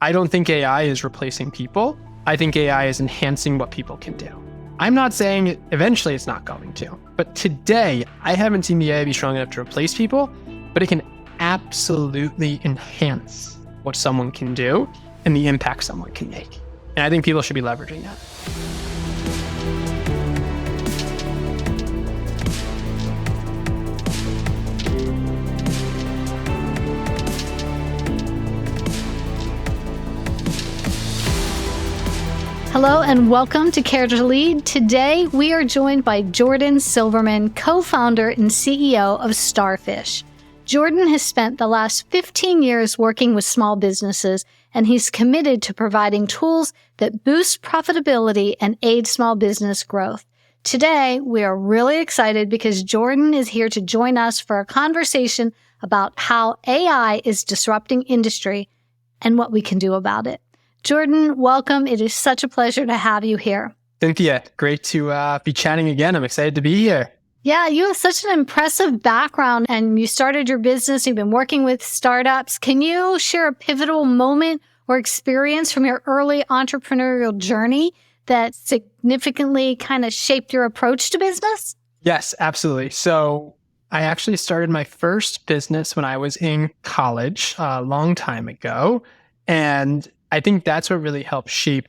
I don't think AI is replacing people. I think AI is enhancing what people can do. I'm not saying eventually it's not going to, but today I haven't seen the AI be strong enough to replace people, but it can absolutely enhance what someone can do and the impact someone can make. And I think people should be leveraging that. Hello and welcome to Care to Lead. Today we are joined by Jordan Silverman, co-founder and CEO of Starfish. Jordan has spent the last 15 years working with small businesses, and he's committed to providing tools that boost profitability and aid small business growth. Today we are really excited because Jordan is here to join us for a conversation about how AI is disrupting industry and what we can do about it. Jordan, welcome. It is such a pleasure to have you here. Cynthia, great to be chatting again. I'm excited to be here. Yeah, you have such an impressive background and you started your business. You've been working with startups. Can you share a pivotal moment or experience from your early entrepreneurial journey that significantly kind of shaped your approach to business? Yes, absolutely. So I actually started my first business when I was in college a long time ago. And I think that's what really helped shape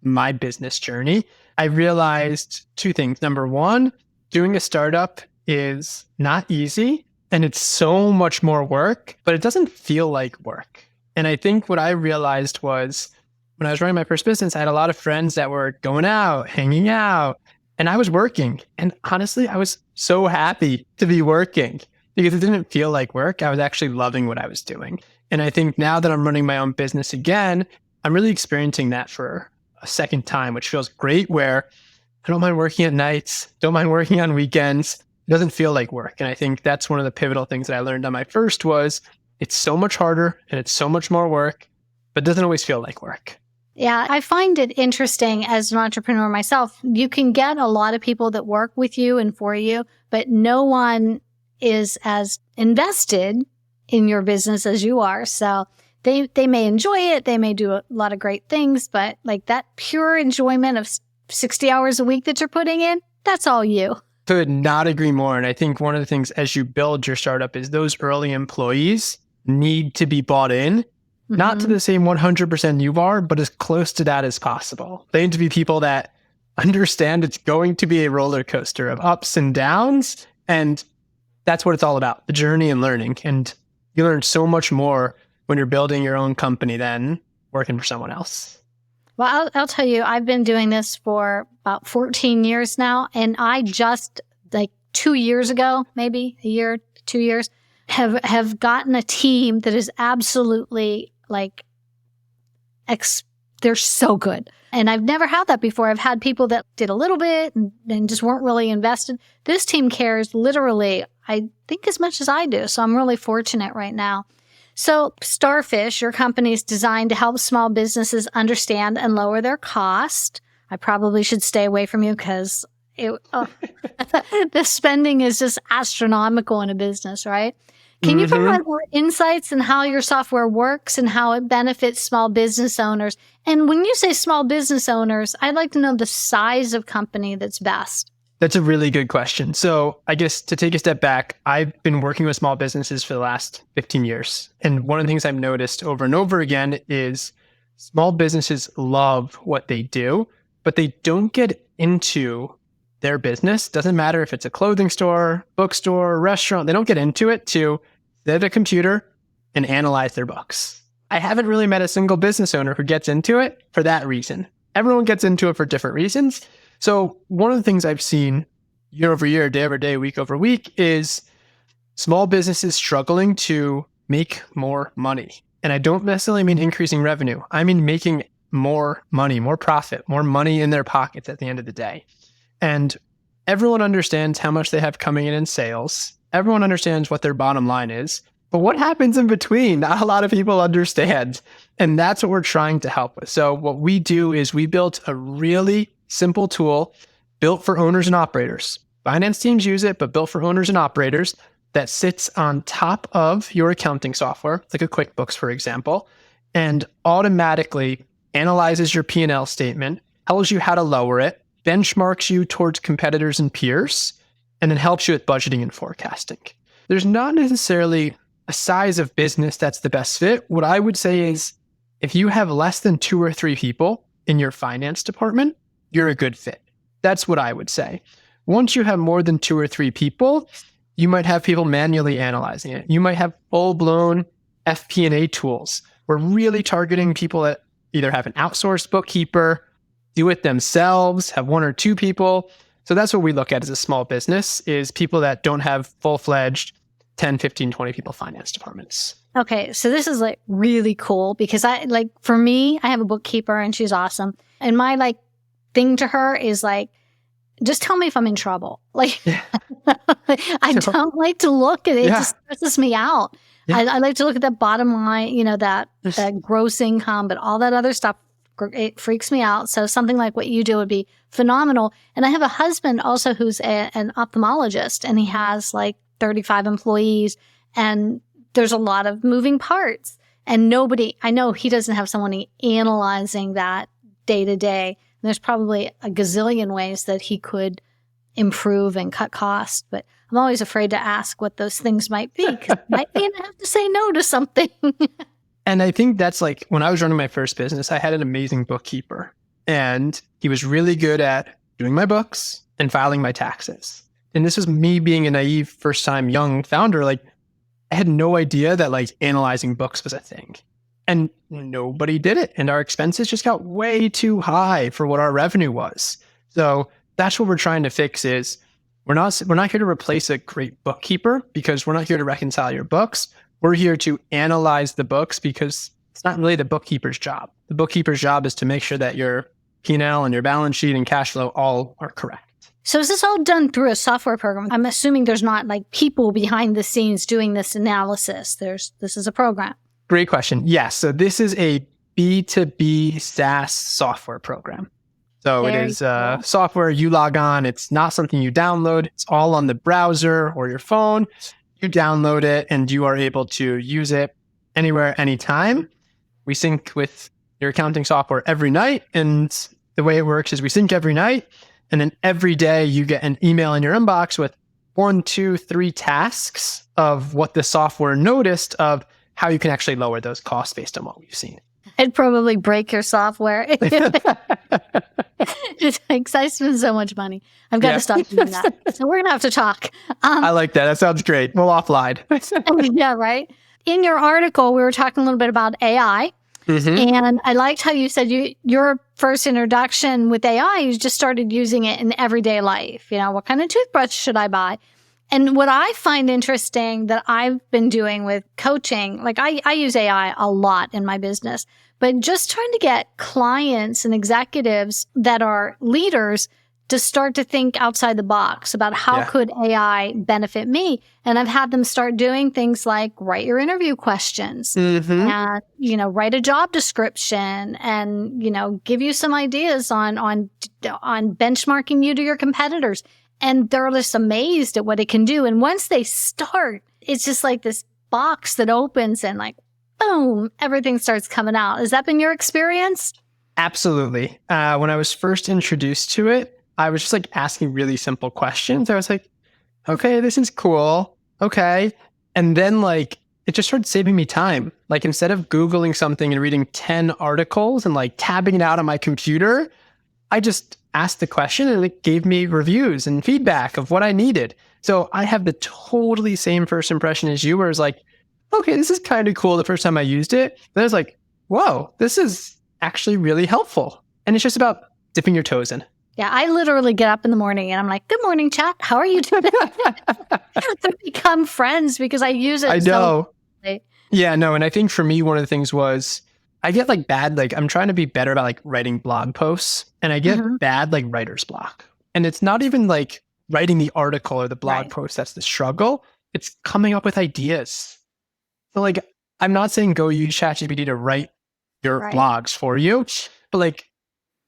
my business journey. I realized two things. Number one, doing a startup is not easy and it's so much more work, but it doesn't feel like work. And I think what I realized was when I was running my first business, I had a lot of friends that were going out, hanging out, and I was working. And honestly, I was so happy to be working because it didn't feel like work. I was actually loving what I was doing. And I think now that I'm running my own business again, I'm really experiencing that for a second time, which feels great, where I don't mind working at nights, don't mind working on weekends. It doesn't feel like work. And I think that's one of the pivotal things that I learned on my first was it's so much harder and it's so much more work, but it doesn't always feel like work. Yeah, I find it interesting as an entrepreneur myself. You can get a lot of people that work with you and for you, but no one is as invested in your business as you are. So they may enjoy it. They may do a lot of great things, but like that pure enjoyment of 60 hours a week that you're putting in, that's all you. Could not agree more. And I think one of the things as you build your startup is those early employees need to be bought in, not to the same 100% you are, but as close to that as possible. They need to be people that understand it's going to be a roller coaster of ups and downs. And that's what it's all about, the journey and learning. And you learn so much more when you're building your own company than working for someone else. Well, I'll tell you, I've been doing this for about 14 years now. And I just like 2 years ago, maybe a year, 2 years, have gotten a team that is absolutely like, they're so good. And I've never had that before. I've had people that did a little bit and just weren't really invested. This team cares literally, I think, as much as I do. So I'm really fortunate right now. So Starfish, your company, is designed to help small businesses understand and lower their cost. I probably should stay away from you because the spending is just astronomical in a business, right? Can you provide more insights on how your software works and how it benefits small business owners? And when you say small business owners, I'd like to know the size of company that's best. That's a really good question. So I guess to take a step back, I've been working with small businesses for the last 15 years. And one of the things I've noticed over and over again is small businesses love what they do, but they don't get into their business. Doesn't matter if it's a clothing store, bookstore, restaurant, they don't get into it to sit at a computer and analyze their books. I haven't really met a single business owner who gets into it for that reason. Everyone gets into it for different reasons. So one of the things I've seen year over year, day over day, week over week is small businesses struggling to make more money. And I don't necessarily mean increasing revenue. I mean making more money, more profit, more money in their pockets at the end of the day. And everyone understands how much they have coming in sales. Everyone understands what their bottom line is. But what happens in between? Not a lot of people understand. And that's what we're trying to help with. So what we do is we built a really simple tool built for owners and operators. Finance teams use it, but built for owners and operators that sits on top of your accounting software, like a QuickBooks, for example. and automatically analyzes your P&L statement, tells you how to lower it, benchmarks you towards competitors and peers, and then helps you with budgeting and forecasting. There's not necessarily a size of business that's the best fit. What I would say is if you have less than 2 or 3 people in your finance department, you're a good fit. That's what I would say. Once you have more than 2 or 3 people, you might have people manually analyzing it. You might have full-blown FP&A tools. We're really targeting people that either have an outsourced bookkeeper, do it themselves, have 1 or 2 people. So that's what we look at as a small business, is people that don't have full-fledged 10, 15, 20 people finance departments. Okay, so this is like really cool because for me, I have a bookkeeper and she's awesome. And my thing to her is just tell me if I'm in trouble. I don't like to look at it. It just stresses me out. Yeah. I like to look at that bottom line, that gross income, but all that other stuff, it freaks me out. So something like what you do would be phenomenal. And I have a husband also who's an ophthalmologist, and he has 35 employees, and there's a lot of moving parts. And I know he doesn't have someone analyzing that day to day. There's probably a gazillion ways that he could improve and cut costs, but I'm always afraid to ask what those things might be because I might be gonna have to say no to something. And I think that's when I was running my first business, I had an amazing bookkeeper, and he was really good at doing my books and filing my taxes. And this was me being a naive first-time young founder. I had no idea that analyzing books was a thing. And nobody did it. And our expenses just got way too high for what our revenue was. So that's what we're trying to fix is we're not here to replace a great bookkeeper because we're not here to reconcile your books. We're here to analyze the books because it's not really the bookkeeper's job. The bookkeeper's job is to make sure that your P&L and your balance sheet and cash flow all are correct. So is this all done through a software program? I'm assuming there's not people behind the scenes doing this analysis. This is a program. Great question. Yes. So this is a B2B SaaS software program. So it is software you log on. It's not something you download. It's all on the browser or your phone. You download it and you are able to use it anywhere, anytime. We sync with your accounting software every night. And the way it works is we sync every night. And then every day you get an email in your inbox with 1, 2, 3 tasks of what the software noticed of how you can actually lower those costs based on what we've seen. It'd probably break your software. Just I spend so much money. I've got to stop doing that. So we're going to have to talk. I like that. That sounds great. We'll offline. Yeah, right. In your article, we were talking a little bit about AI. Mm-hmm. And I liked how you said your first introduction with AI, you just started using it in everyday life. What kind of toothbrush should I buy? And what I find interesting that I've been doing with coaching, I use AI a lot in my business, but just trying to get clients and executives that are leaders to start to think outside the box about how could AI benefit me. And I've had them start doing things like write your interview questions and, write a job description and, give you some ideas on benchmarking you to your competitors. And they're just amazed at what it can do. And once they start, it's just this box that opens and boom, everything starts coming out. Has that been your experience? Absolutely. When I was first introduced to it, I was just asking really simple questions. I was like, okay, this is cool. Okay. And then it just started saving me time. Instead of Googling something and reading 10 articles and tabbing it out on my computer, I just asked the question and it gave me reviews and feedback of what I needed. So I have the totally same first impression as you, where it's okay, this is kind of cool the first time I used it. Then I was whoa, this is actually really helpful. And it's just about dipping your toes in. Yeah, I literally get up in the morning and I'm like, good morning, chat. How are you doing? To become friends because I use it. I know. Yeah, no. And I think for me, one of the things was I get bad, I'm trying to be better about writing blog posts, and I get bad writer's block. And it's not even writing the article or the blog post that's the struggle. It's coming up with ideas. So I'm not saying go use ChatGPT to write your blogs for you, but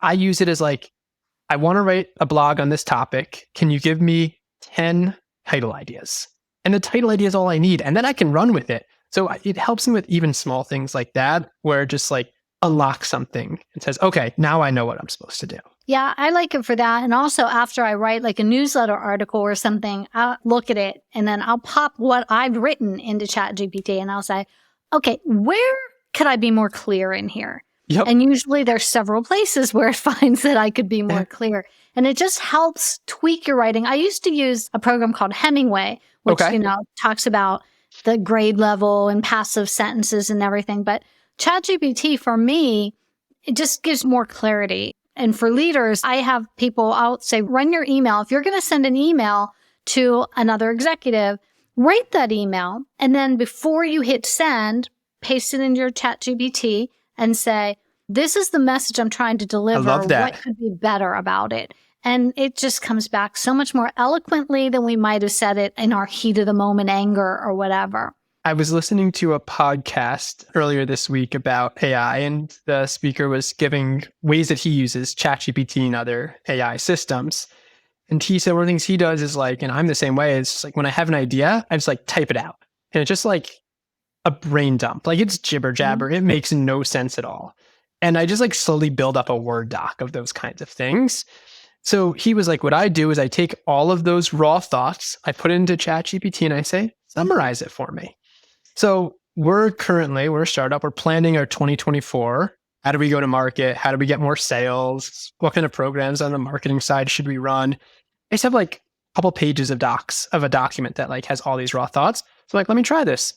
I use it as I want to write a blog on this topic. Can you give me 10 title ideas? And the title idea is all I need. And then I can run with it. So it helps me with even small things like that, where it just like unlocks something and says, okay, now I know what I'm supposed to do. Yeah, I like it for that. And also after I write like a newsletter article or something, I'll look at it and then I'll pop what I've written into ChatGPT and I'll say, okay, where could I be more clear in here? Yep. And usually there's several places where it finds that I could be more clear. And it just helps tweak your writing. I used to use a program called Hemingway, which, talks about the grade level and passive sentences and everything. But ChatGPT for me, it just gives more clarity. And for leaders, I have people, I'll say, run your email. If you're going to send an email to another executive, write that email. And then before you hit send, paste it in your ChatGPT and say, this is the message I'm trying to deliver. I love that. What could be better about it? And it just comes back so much more eloquently than we might have said it in our heat of the moment anger or whatever. I was listening to a podcast earlier this week about AI, and the speaker was giving ways that he uses ChatGPT and other AI systems. And he said one of the things he does is like, and I'm the same way, is like when I have an idea, I just like type it out. And it's just like a brain dump. Like it's jibber jabber. It makes no sense at all. And I just like slowly build up a Word doc of those kinds of things. So he was like, what I do is I take all of those raw thoughts, I put it into ChatGPT and I say, summarize it for me. So we're a startup. We're planning our 2024. How do we go to market? How do we get more sales? What kind of programs on the marketing side should we run? I just have like a couple pages of docs of a document that like has all these raw thoughts. So like, let me try this.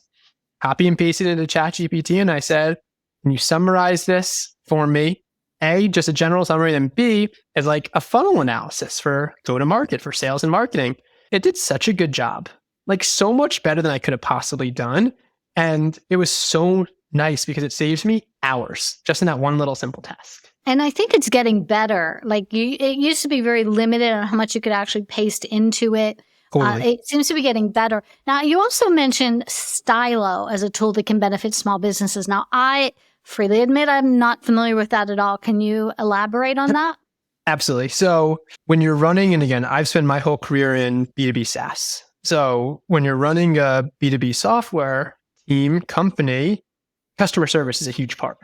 Copy and paste it into ChatGPT. And I said, can you summarize this for me? A, just a general summary. Then B, is like a funnel analysis for go to market, for sales and marketing. It did such a good job, like so much better than I could have possibly done. And it was so nice because it saves me hours just in that one little simple task. And I think it's getting better. Like it used to be very limited on how much you could actually paste into it. Totally. It seems to be getting better. Now, you also mentioned Stylo as a tool that can benefit small businesses. Now, I freely admit I'm not familiar with that at all. Can you elaborate on that? Absolutely. So when you're running, and again, I've spent my whole career in B2B SaaS. So when you're running a B2B software team, company, customer service is a huge part.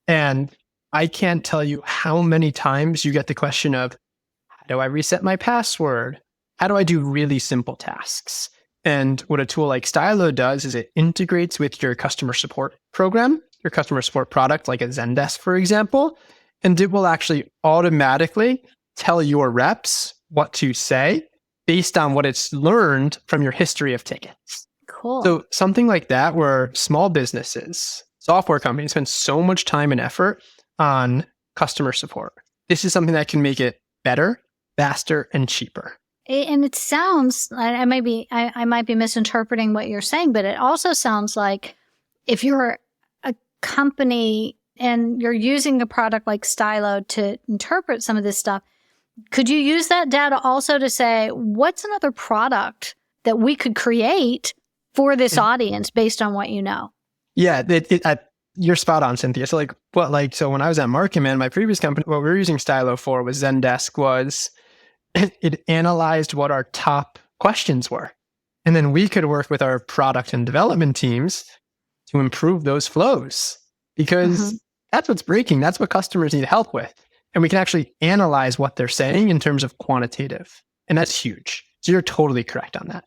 And I can't tell you how many times you get the question of, how do I reset my password? How do I do really simple tasks? And what a tool like Stylo does is it integrates with your customer support program, your customer support product, like a Zendesk, for example, and it will actually automatically tell your reps what to say based on what it's learned from your history of tickets. Cool. So something like that, where small businesses, software companies spend so much time and effort on customer support. This is something that can make it better, faster, and cheaper. And it sounds, I might be misinterpreting what you're saying, but it also sounds like if you're a company and you're using a product like Stylo to interpret some of this stuff, could you use that data also to say, what's another product that we could create for this audience based on what you know? Yeah, you're spot on, Cynthia. So so when I was at Markeman, my previous company, what we were using Stylo for was Zendesk was it analyzed what our top questions were. And then we could work with our product and development teams to improve those flows because that's what's breaking. That's what customers need help with. And we can actually analyze what they're saying in terms of quantitative. And that's huge. So you're totally correct on that.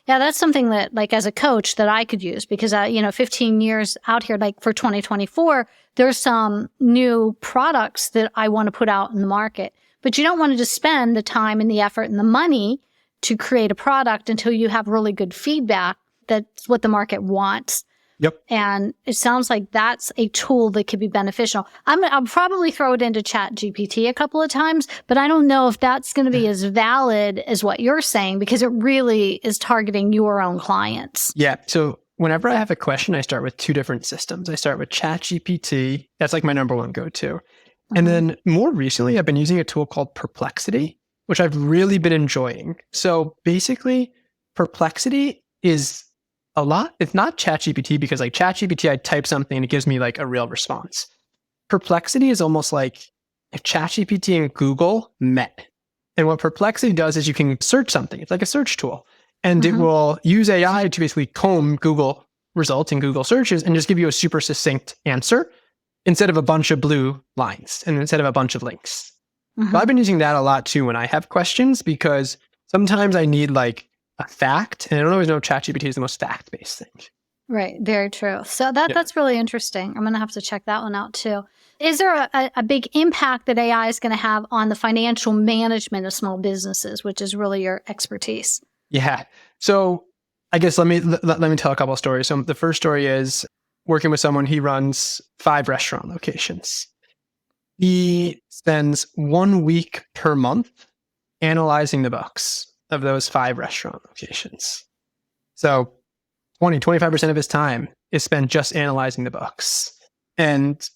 Yeah, that's something that, like, as a coach that I could use because, 15 years out here, like for 2024, there's some new products that I want to put out in the market. But you don't want to just spend the time and the effort and the money to create a product until you have really good feedback. That's what the market wants. Yep. And it sounds like that's a tool that could be beneficial. I'll probably throw it into ChatGPT a couple of times, but I don't know if that's going to be as valid as what you're saying because it really is targeting your own clients. Yeah. So whenever I have a question, I start with two different systems. I start with ChatGPT. That's like my number one go-to. And then more recently, I've been using a tool called Perplexity, which I've really been enjoying. So basically, Perplexity is a lot. It's not ChatGPT because like ChatGPT, I type something and it gives me like a real response. Perplexity is almost like if ChatGPT and Google met. And what Perplexity does is you can search something. It's like a search tool. And it will use AI to basically comb Google result in Google searches and just give you a super succinct answer instead of a bunch of blue lines and instead of a bunch of links. Mhm. So I've been using that a lot too when I have questions, because sometimes I need like a fact, and I don't always know if ChatGPT is the most fact-based thing. Right. Very true. So Yeah. that's really interesting. I'm going to have to check that one out too. Is there a big impact that AI is going to have on the financial management of small businesses, which is really your expertise? Yeah. So I guess let me tell a couple of stories. So the first story is working with someone. He runs 5 restaurant locations. He spends 1 week per month analyzing the books of those 5 restaurant locations. So 25% of his time is spent just analyzing the books. And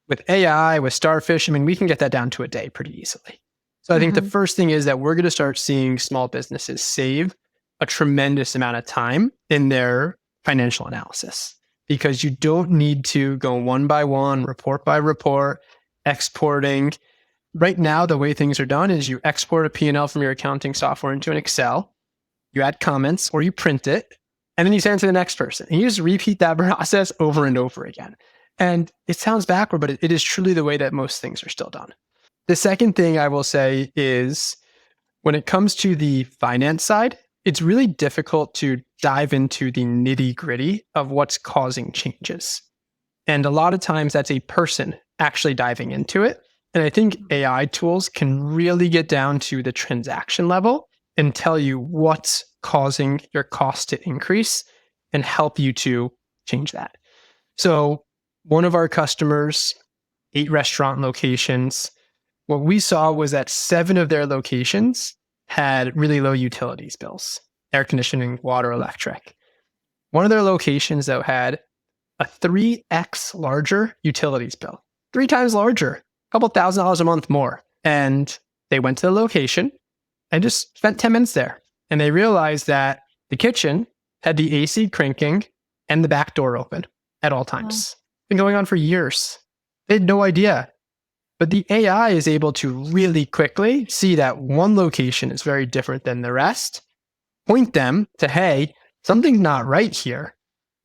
with AI, with Starfish, I mean, we can get that down to a day pretty easily. So I think the first thing is that we're going to start seeing small businesses save a tremendous amount of time in their financial analysis, because you don't need to go one by one, report by report, exporting. Right now, the way things are done is you export a P&L from your accounting software into an Excel, you add comments or you print it, and then you send it to the next person. And you just repeat that process over and over again. And it sounds backward, but it is truly the way that most things are still done. The second thing I will say is when it comes to the finance side, it's really difficult to dive into the nitty gritty of what's causing changes. And a lot of times that's a person actually diving into it. And I think AI tools can really get down to the transaction level and tell you what's causing your cost to increase and help you to change that. So one of our customers, 8 restaurant locations, what we saw was that 7 of their locations had really low utilities bills, air conditioning, water, electric. One of their locations, though, had a 3x larger utilities bill, 3 times larger, a couple $1,000s a month more. And they went to the location and just spent 10 minutes there. And they realized that the kitchen had the AC cranking and the back door open at all times. Been going on for years. They had no idea. But the AI is able to really quickly see that one location is very different than the rest, point them to, hey, something's not right here.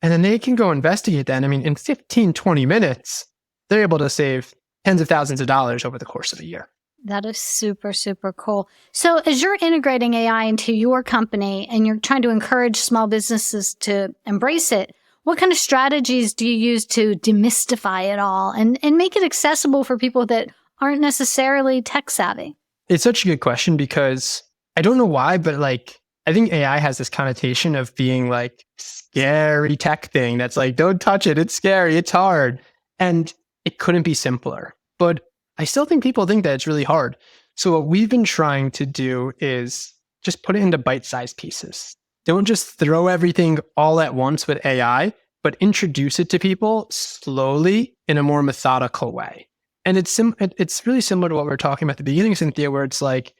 And then they can go investigate that. I mean, in 15, 20 minutes, they're able to save tens of thousands of dollars over the course of a year. That is super, super cool. So as you're integrating AI into your company and you're trying to encourage small businesses to embrace it, what kind of strategies do you use to demystify it all and make it accessible for people that aren't necessarily tech savvy? It's such a good question because I don't know why, but like, I think AI has this connotation of being like scary tech thing that's like, don't touch it. It's scary. It's hard. And it couldn't be simpler. But I still think people think that it's really hard. So what we've been trying to do is just put it into bite-sized pieces. Don't just throw everything all at once with AI, but introduce it to people slowly in a more methodical way. And it's really similar to what we were talking about at the beginning, Cynthia, where it's like,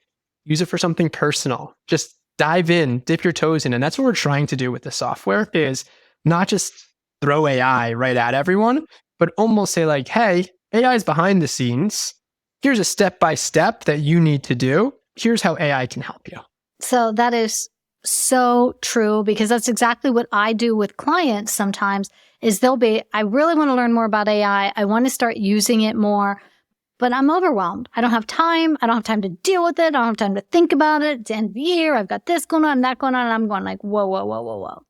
use it for something personal. Just dive in, dip your toes in. And that's what we're trying to do with the software, is not just throw AI right at everyone, but almost say like, hey, AI is behind the scenes. Here's a step-by-step that you need to do. Here's how AI can help you. So that is so true, because that's exactly what I do with clients sometimes. Is I really want to learn more about AI. I want to start using it more, but I'm overwhelmed. I don't have time. I don't have time to deal with it. I don't have time to think about it. It's the end of the year. I've got this going on and that going on. And I'm going like, whoa, whoa, whoa, whoa, whoa.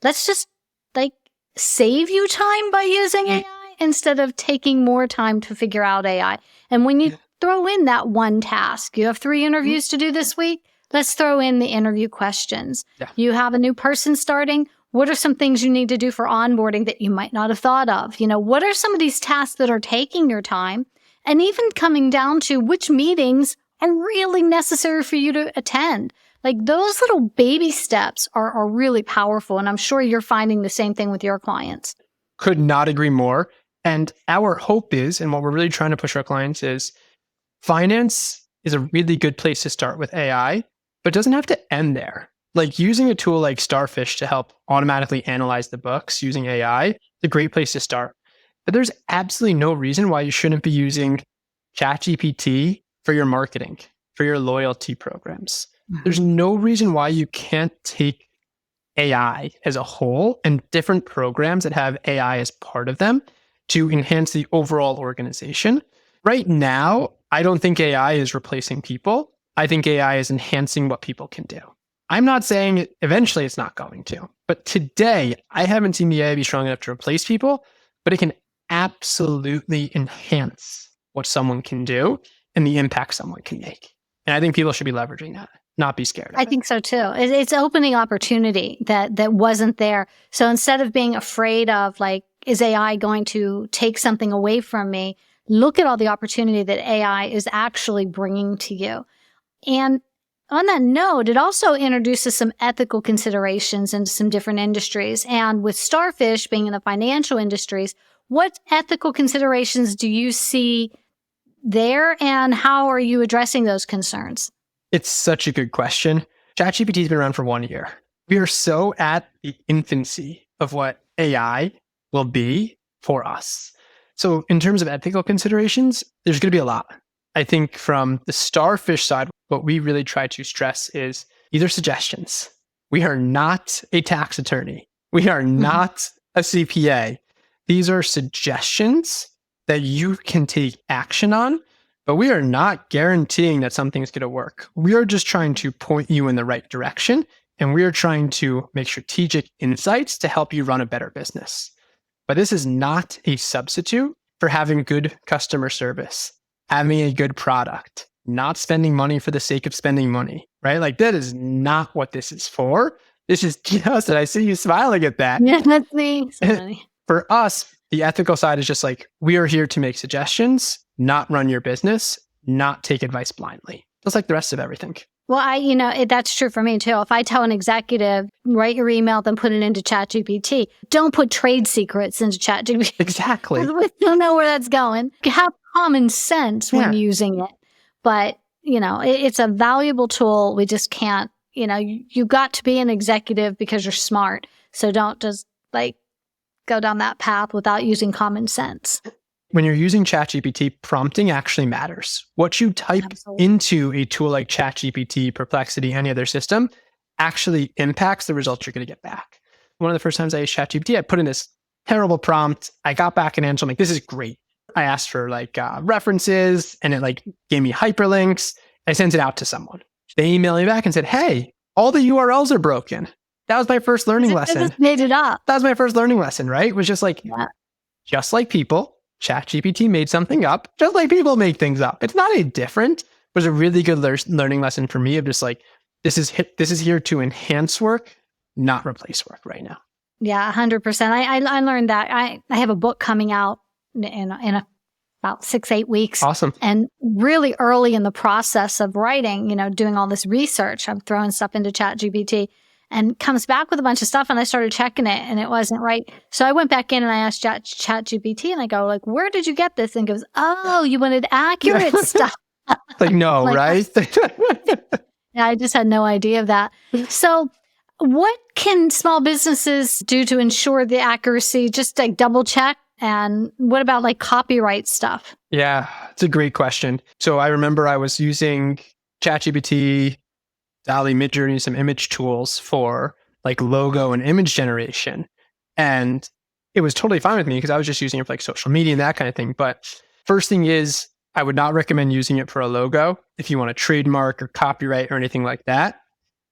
Let's just like save you time by using AI instead of taking more time to figure out AI. And when you throw in that one task, you have 3 interviews to do this week. Let's throw in the interview questions. Yeah. You have a new person starting. What are some things you need to do for onboarding that you might not have thought of? You know, what are some of these tasks that are taking your time? And even coming down to which meetings are really necessary for you to attend. Like those little baby steps are really powerful. And I'm sure you're finding the same thing with your clients. Could not agree more. And our hope is, and what we're really trying to push our clients is, finance is a really good place to start with AI, but doesn't have to end there. Like using a tool like Starfish to help automatically analyze the books using AI is a great place to start. But there's absolutely no reason why you shouldn't be using ChatGPT for your marketing, for your loyalty programs. There's no reason why you can't take AI as a whole and different programs that have AI as part of them to enhance the overall organization. Right now, I don't think AI is replacing people. I think AI is enhancing what people can do. I'm not saying eventually it's not going to, but today I haven't seen the AI be strong enough to replace people, but it can absolutely enhance what someone can do and the impact someone can make. And I think people should be leveraging that, not be scared of I it. think so too. It's opening opportunity that wasn't there. So instead of being afraid of like, is AI going to take something away from me? Look at all the opportunity that AI is actually bringing to you. And on that note, it also introduces some ethical considerations into some different industries. And with Starfish being in the financial industries, what ethical considerations do you see there, and how are you addressing those concerns? It's such a good question. ChatGPT has been around for 1 year. We are so at the infancy of what AI will be for us. So in terms of ethical considerations, there's going to be a lot. I think from the Starfish side, what we really try to stress is these are suggestions. We are not a tax attorney. We are not a CPA. These are suggestions that you can take action on, but we are not guaranteeing that something's going to work. We are just trying to point you in the right direction, and we are trying to make strategic insights to help you run a better business. But this is not a substitute for having good customer service, having a good product, not spending money for the sake of spending money, right? Like that is not what this is for. This is just, and I see you smiling at that. Yeah, that's me. So funny. For us, the ethical side is just like, we are here to make suggestions, not run your business, not take advice blindly, just like the rest of everything. Well, that's true for me too. If I tell an executive, write your email, then put it into ChatGPT, don't put trade secrets into ChatGPT. Exactly. We don't know where that's going. Have common sense when using it. But, it's a valuable tool. We just can't, you got to be an executive because you're smart. So don't just go down that path without using common sense. When you're using ChatGPT, prompting actually matters. What you type into a tool like ChatGPT, Perplexity, any other system actually impacts the results you're going to get back. One of the first times I used ChatGPT, I put in this terrible prompt. I got back an answer. I'm like, this is great. I asked for references, and it gave me hyperlinks. I sent it out to someone. They emailed me back and said, hey, all the URLs are broken. That was my first learning lesson. Just made it up. That was my first learning lesson, right? It was just just like people, ChatGPT made something up, just like people make things up. It's not any different. It was a really good learning lesson for me of just this is here to enhance work, not replace work right now. Yeah, 100%. I learned that. I have a book coming out in about 6-8 weeks. Awesome. And really early in the process of writing, doing all this research, I'm throwing stuff into ChatGPT and comes back with a bunch of stuff, and I started checking it and it wasn't right. So I went back in and I asked ChatGPT, and I go where did you get this? And it goes, oh, you wanted accurate stuff. No, right? Yeah, I just had no idea of that. So what can small businesses do to ensure the accuracy? Just double check. And what about copyright stuff? Yeah, it's a great question. So I remember I was using ChatGPT, DALL-E, Midjourney, some image tools for logo and image generation. And it was totally fine with me because I was just using it for social media and that kind of thing. But first thing is, I would not recommend using it for a logo if you want to trademark or copyright or anything like that.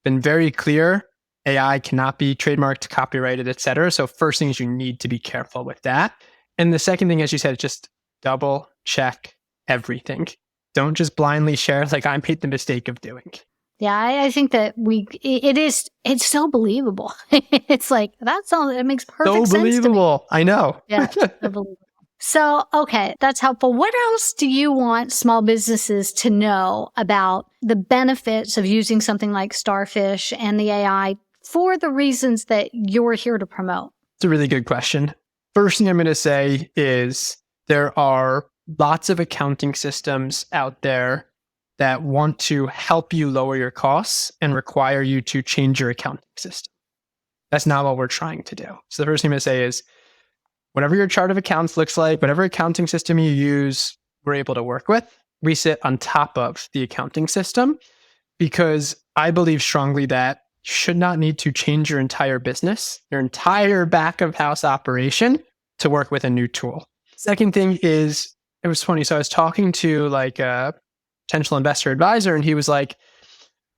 Been very clear, AI cannot be trademarked, copyrighted, etc. So first thing is you need to be careful with that. And the second thing, as you said, is just double check everything. Don't just blindly share I made the mistake of doing. Yeah, I think that it's so believable. It's it makes perfect sense. So believable. I know. Yeah, so believable. So, okay, that's helpful. What else do you want small businesses to know about the benefits of using something like Starfish and the AI for the reasons that you're here to promote? It's a really good question. First thing I'm going to say is there are lots of accounting systems out there that want to help you lower your costs and require you to change your accounting system. That's not what we're trying to do. So the first thing I'm going to say is, whatever your chart of accounts looks like, whatever accounting system you use, we're able to work with. We sit on top of the accounting system because I believe strongly that should not need to change your entire business, your entire back of house operation to work with a new tool. Second thing is, it was funny. So I was talking to like a potential investor advisor, and he was like,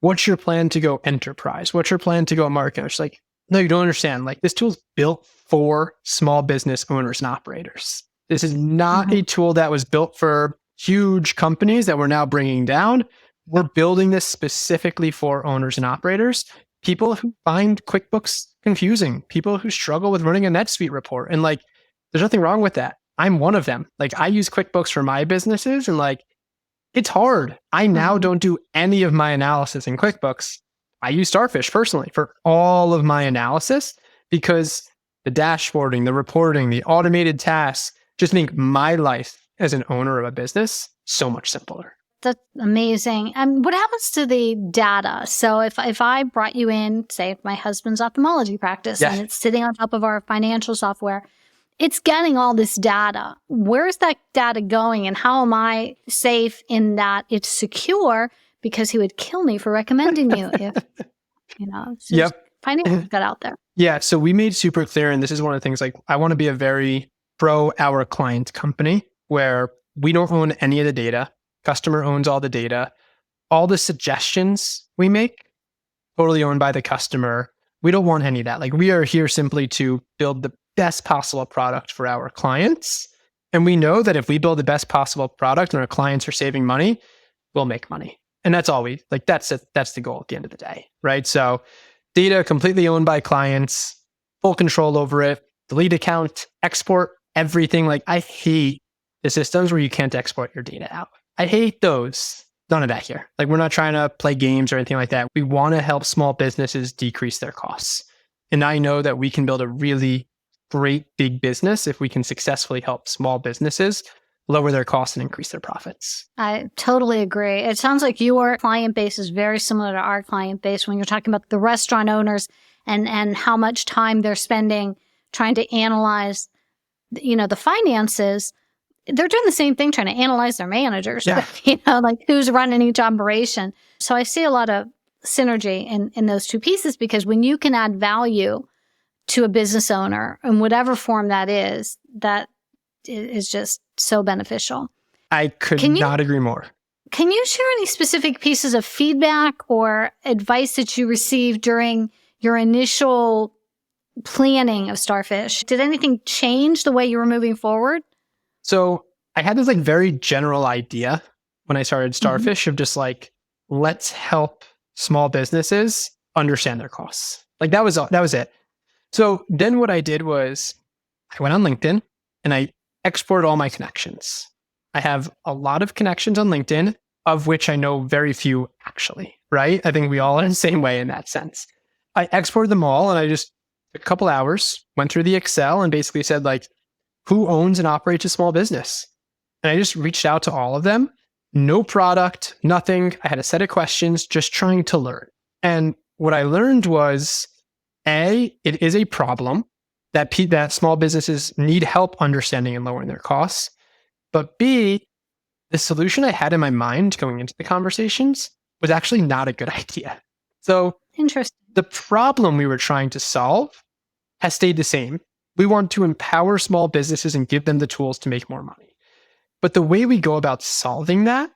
what's your plan to go enterprise? What's your plan to go market? I was like, no, you don't understand. Like, this tool's built for small business owners and operators. This is not a tool that was built for huge companies that we're now bringing down. We're building this specifically for owners and operators, people who find QuickBooks confusing, people who struggle with running a NetSuite report. And like, there's nothing wrong with that. I'm one of them. Like, I use QuickBooks for my businesses, and like, it's hard. I now don't do any of my analysis in QuickBooks. I use Starfish personally for all of my analysis, because the dashboarding, the reporting, the automated tasks just make my life as an owner of a business so much simpler. That's amazing. And what happens to the data? So if I brought you in, say my husband's ophthalmology practice, and it's sitting on top of our financial software, it's getting all this data. Where's that data going, and how am I safe in that it's secure? Because he would kill me for recommending you if, financial got out there. Yeah. So we made super clear, and this is one of the things, like, I want to be a very pro our client company where we don't own any of the data. Customer owns all the data. All the suggestions we make, totally owned by the customer. We don't want any of that. Like, we are here simply to build the best possible product for our clients. And we know that if we build the best possible product and our clients are saving money, we'll make money. And that's all that's it. That's the goal at the end of the day, right? So data completely owned by clients, full control over it, delete account, export everything. Like, I hate the systems where you can't export your data out. I hate those. None of that here. Like, we're not trying to play games or anything like that. We want to help small businesses decrease their costs. And I know that we can build a really great big business if we can successfully help small businesses lower their costs and increase their profits. I totally agree. It sounds like your client base is very similar to our client base when you're talking about the restaurant owners and how much time they're spending trying to analyze, the finances. They're doing the same thing, trying to analyze their managers, like who's running each operation. So I see a lot of synergy in those two pieces, because when you can add value to a business owner in whatever form that is just so beneficial. I could not agree more. Can you share any specific pieces of feedback or advice that you received during your initial planning of Starfish? Did anything change the way you were moving forward? So I had this like very general idea when I started Starfish of just like, let's help small businesses understand their costs. Like, that was it. So then what I did was I went on LinkedIn and I exported all my connections. I have a lot of connections on LinkedIn, of which I know very few actually, right? I think we all are the same way in that sense. I exported them all, and I just took a couple hours, went through the Excel, and basically said, like, who owns and operates a small business? And I just reached out to all of them. No product, nothing. I had a set of questions, just trying to learn. And what I learned was, A, it is a problem that small businesses need help understanding and lowering their costs. But B, the solution I had in my mind going into the conversations was actually not a good idea. So interesting. The problem we were trying to solve has stayed the same. We want to empower small businesses and give them the tools to make more money. But the way we go about solving that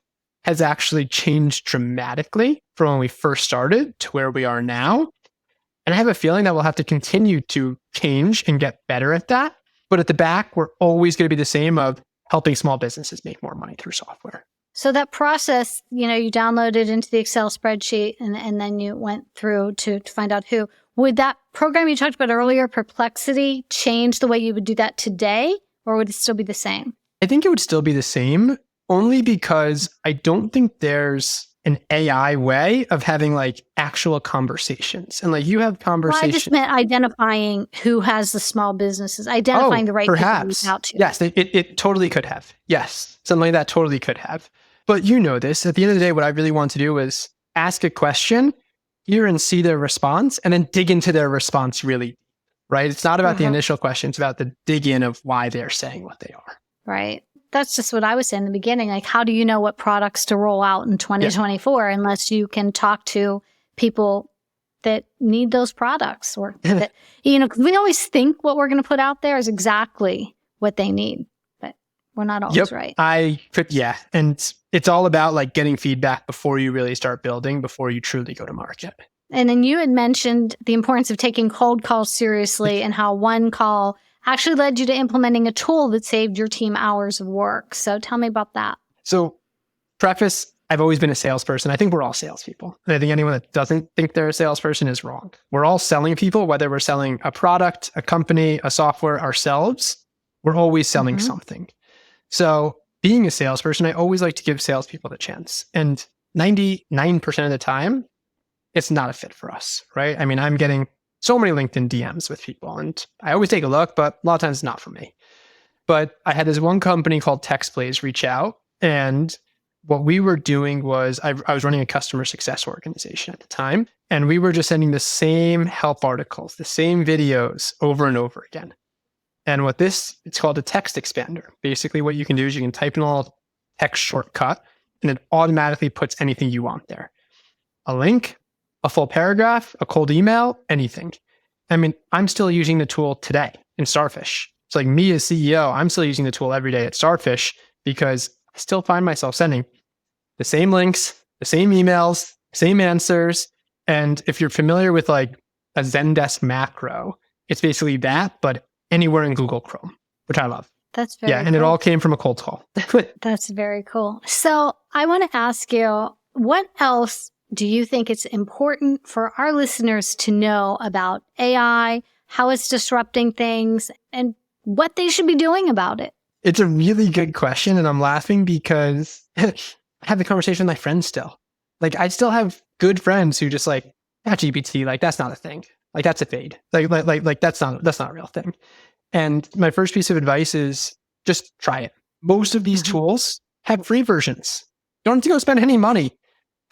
has actually changed dramatically from when we first started to where we are now. And I have a feeling that we'll have to continue to change and get better at that. But at the back, we're always going to be the same of helping small businesses make more money through software. So that process, you downloaded into the Excel spreadsheet and then you went through to find out who. Would that program you talked about earlier, Perplexity, change the way you would do that today? Or would it still be the same? I think it would still be the same, only because I don't think there's an AI way of having like actual conversations. And like, you have conversations. Well, I just meant identifying who has the small businesses, identifying the right people to reach out to. Yes, it totally could have. Yes, something like that totally could have. But you know this, at the end of the day, what I really want to do is ask a question, hear and see their response, and then dig into their response really, right? It's not about the initial question, it's about the dig in of why they're saying what they are. Right. That's just what I was saying in the beginning. Like, how do you know what products to roll out in 2024 unless you can talk to people that need those products or that, 'cause we always think what we're going to put out there is exactly what they need, but we're not always right. Yeah. And it's all about like getting feedback before you really start building, before you truly go to market. And then you had mentioned the importance of taking cold calls seriously and how one call actually led you to implementing a tool that saved your team hours of work. So tell me about that. So preface, I've always been a salesperson. I think we're all salespeople. And I think anyone that doesn't think they're a salesperson is wrong. We're all selling people, whether we're selling a product, a company, a software, ourselves, we're always selling something. So being a salesperson, I always like to give salespeople the chance. And 99% of the time, it's not a fit for us, right? I mean, I'm getting so many LinkedIn DMs with people and I always take a look, but a lot of times it's not for me. But I had this one company called TextPlays reach out, and what we were doing was I was running a customer success organization at the time, and we were just sending the same help articles, the same videos over and over again. And it's called a text expander. Basically, what you can do is you can type in a little text shortcut, and it automatically puts anything you want there. A link, a full paragraph, a cold email, anything. I mean, I'm still using the tool today in Starfish. It's like me as CEO, I'm still using the tool every day at Starfish because I still find myself sending the same links, the same emails, same answers. And if you're familiar with like a Zendesk macro, it's basically that, but anywhere in Google Chrome, which I love. That's very and it all came from a cold call. That's very cool. So I want to ask you, what else do you think it's important for our listeners to know about AI, how it's disrupting things, and what they should be doing about it? It's a really good question. And I'm laughing because I have the conversation with my friends still. Like, I still have good friends who just like, ChatGPT, like, that's not a thing. Like, that's a fade. Like that's not a real thing. And my first piece of advice is just try it. Most of these tools have free versions. You don't have to go spend any money.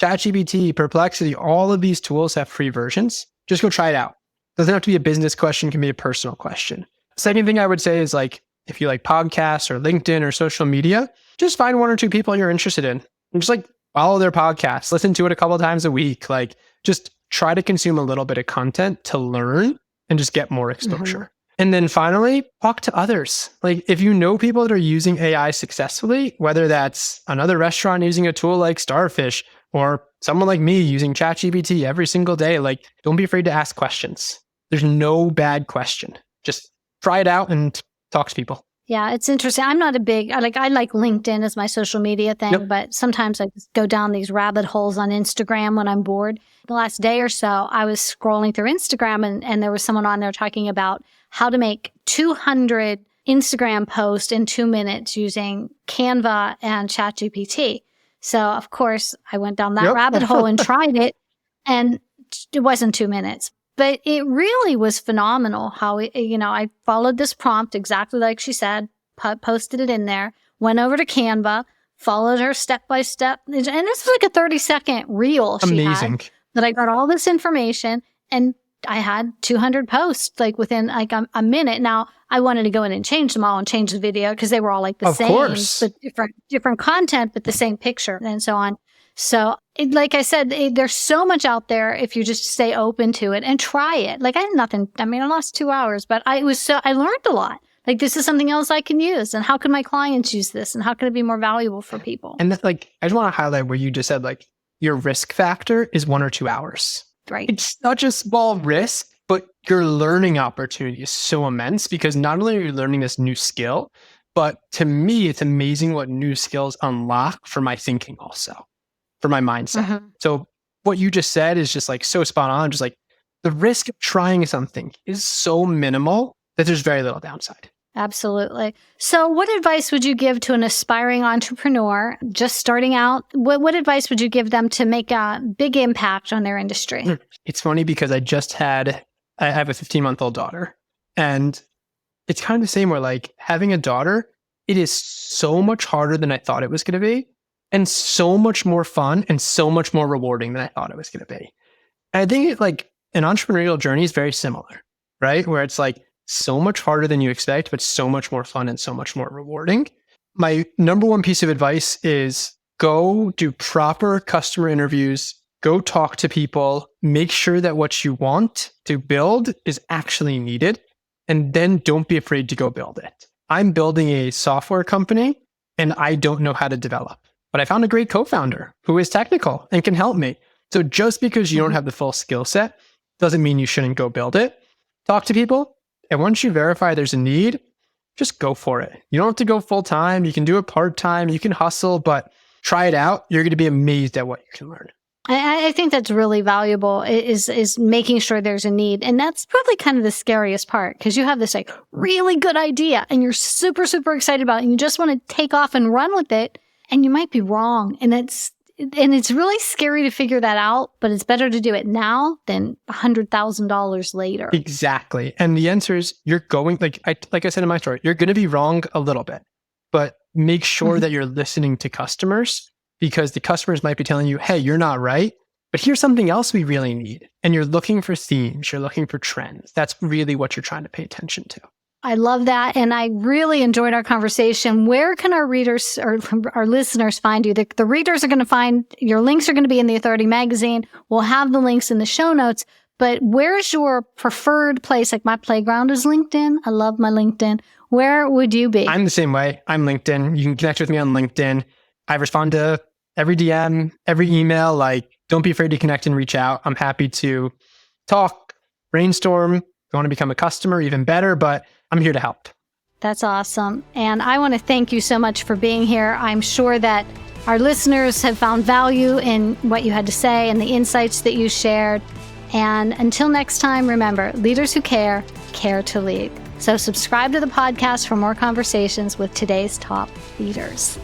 ChatGPT, Perplexity, all of these tools have free versions. Just go try it out. Doesn't have to be a business question, can be a personal question. Second thing I would say is like, if you like podcasts or LinkedIn or social media, just find one or two people you're interested in and just like follow their podcasts, listen to it a couple of times a week. Like, just try to consume a little bit of content to learn and just get more exposure. And then finally, talk to others. Like, if you know people that are using AI successfully, whether that's another restaurant using a tool like Starfish or someone like me using ChatGPT every single day, like, don't be afraid to ask questions. There's no bad question. Just try it out and talk to people. Yeah, it's interesting. I'm not a big, I like LinkedIn as my social media thing, but sometimes I just go down these rabbit holes on Instagram when I'm bored. The last day or so, I was scrolling through Instagram and there was someone on there talking about how to make 200 Instagram posts in 2 minutes using Canva and ChatGPT. So, of course, I went down that rabbit hole and tried it, and it wasn't 2 minutes. But it really was phenomenal how, I followed this prompt exactly like she said, posted it in there, went over to Canva, followed her step by step. And this was like a 30-second reel she had that I got all this information, and I had 200 posts like within like a minute. Now, I wanted to go in and change them all and change the video because they were all like the same, but different content, but the same picture and so on. So, like I said, there's so much out there if you just stay open to it and try it. Like, I had nothing. I mean, I lost 2 hours, but I learned a lot. Like, this is something else I can use. And how can my clients use this? And how can it be more valuable for people? And I just want to highlight where you just said, like, your risk factor is 1 or 2 hours. Right. It's not just small risk, but your learning opportunity is so immense because not only are you learning this new skill, but to me, it's amazing what new skills unlock for my thinking also, for my mindset. So what you just said is just like so spot on. Just like the risk of trying something is so minimal that there's very little downside. Absolutely. So what advice would you give to an aspiring entrepreneur just starting out? What advice would you give them to make a big impact on their industry? It's funny because I have a 15-month-old daughter, and it's kind of the same where like having a daughter, it is so much harder than I thought it was going to be, and so much more fun and so much more rewarding than I thought it was going to be. And I think like an entrepreneurial journey is very similar, right? Where it's like so much harder than you expect, but so much more fun and so much more rewarding. My number one piece of advice is go do proper customer interviews go talk to people, make sure that what you want to build is actually needed, and then don't be afraid to go build it. I'm building a software company and I don't know how to develop, but I found a great co-founder who is technical and can help me. So just because you don't have the full skill set doesn't mean you shouldn't go build it. Talk to people. And once you verify there's a need, just go for it. You don't have to go full time. You can do it part time. You can hustle, but try it out. You're going to be amazed at what you can learn. I think that's really valuable is making sure there's a need. And that's probably kind of the scariest part because you have this like really good idea and you're super, super excited about it and you just want to take off and run with it and you might be wrong. And it's really scary to figure that out, but it's better to do it now than $100,000 later. Exactly. And the answer is you're going, like I said in my story, you're going to be wrong a little bit, but make sure that you're listening to customers because the customers might be telling you, hey, you're not right, but here's something else we really need. And you're looking for themes, you're looking for trends. That's really what you're trying to pay attention to. I love that. And I really enjoyed our conversation. Where can our readers or our listeners find you? The readers are going to find your links are going to be in the Authority magazine. We'll have the links in the show notes. But where's your preferred place? Like my playground is LinkedIn. I love my LinkedIn. Where would you be? I'm the same way. I'm LinkedIn. You can connect with me on LinkedIn. I respond to every DM, every email. Like, don't be afraid to connect and reach out. I'm happy to talk, brainstorm. If you want to become a customer, even better, but I'm here to help. That's awesome. And I want to thank you so much for being here. I'm sure that our listeners have found value in what you had to say and the insights that you shared. And until next time, remember, leaders who care to lead. So subscribe to the podcast for more conversations with today's top leaders.